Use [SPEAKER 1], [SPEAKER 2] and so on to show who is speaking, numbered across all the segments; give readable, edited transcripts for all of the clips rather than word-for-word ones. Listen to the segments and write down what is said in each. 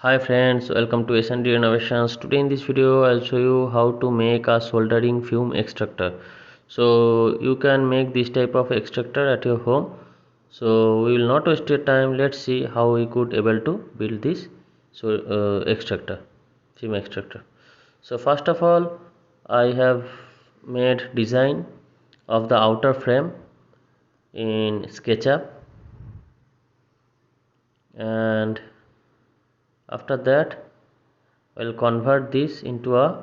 [SPEAKER 1] Hi friends, welcome to S&D Innovations. Today in this video I'll show you how to make a soldering fume extractor. So you can make this type of extractor at your home. So we will not waste your time. Let's see how we could able to build this extractor, fume extractor. So first of all, I have made design of the outer frame in SketchUp, and after that I will convert this into a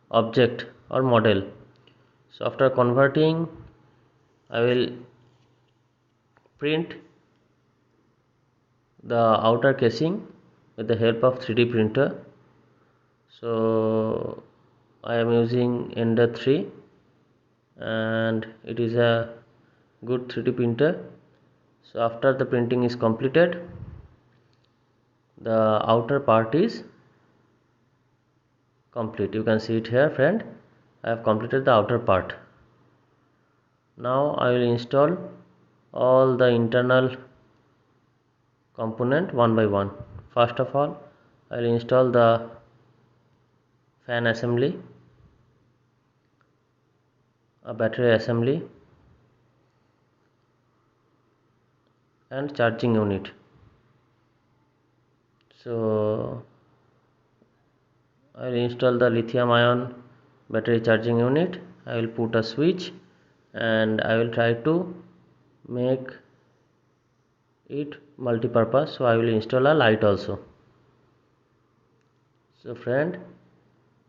[SPEAKER 1] object or model. So after converting, I will print the outer casing with the help of 3D printer. So I am using Ender 3 and it is a good 3D printer. So after the printing is completed, the outer part is complete. You can see it here, friend. I have completed the outer part. Now I will install all the internal component one by one. First of all, I will install the fan assembly, a battery assembly, and charging unit. So I will install the lithium ion battery charging unit. I will put a switch and I will try to make it multi-purpose. So I will install a light also. So friend,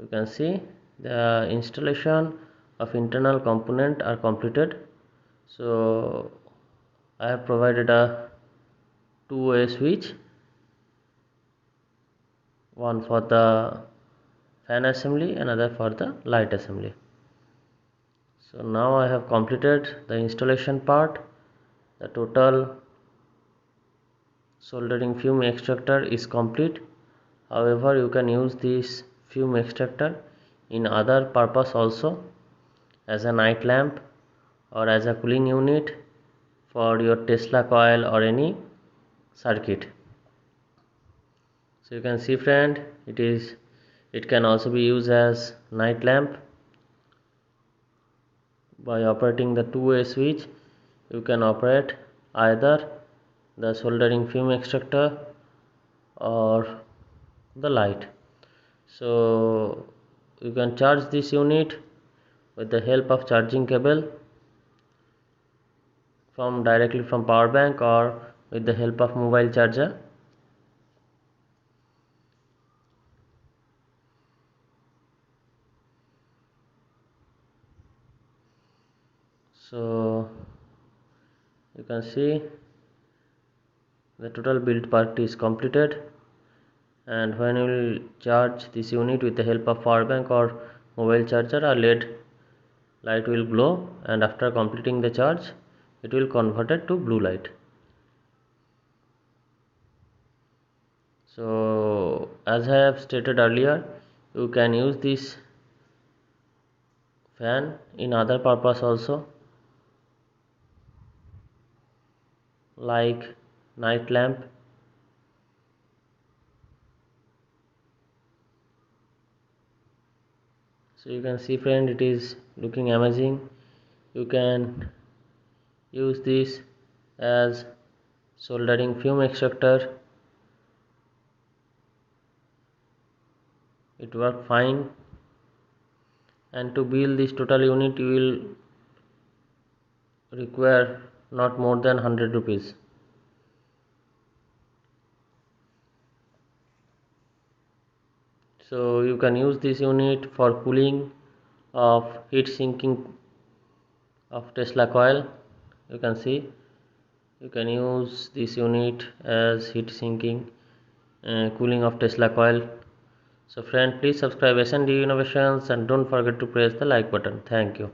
[SPEAKER 1] you can see the installation of internal component are completed. So I have provided a two-way switch, one for the fan assembly, another for the light assembly. So now I have completed the installation part. The total soldering fume extractor is complete. However, you can use this fume extractor in other purpose also, as a night lamp or as a cooling unit for your Tesla coil or any circuit. So you can see friend, it can also be used as night lamp. By operating the two-way switch, you can operate either the soldering fume extractor or the light. So you can charge this unit with the help of charging cable from directly from power bank or with the help of mobile charger. So you can see the total build part is completed, and when you will charge this unit with the help of power bank or mobile charger, a LED light will glow, and after completing the charge it will convert it to blue light. So as I have stated earlier, you can use this fan in other purpose also, like night lamp. So you can see friend, it is looking amazing. You can use this as soldering fume extractor. It works fine, and to build this total unit you will require not more than 100 rupees. So you can use this unit for cooling of heat sinking of Tesla coil. You can see you can use this unit as heat sinking cooling of Tesla coil. So friend, please subscribe S&D Innovations and don't forget to press the like button. Thank you.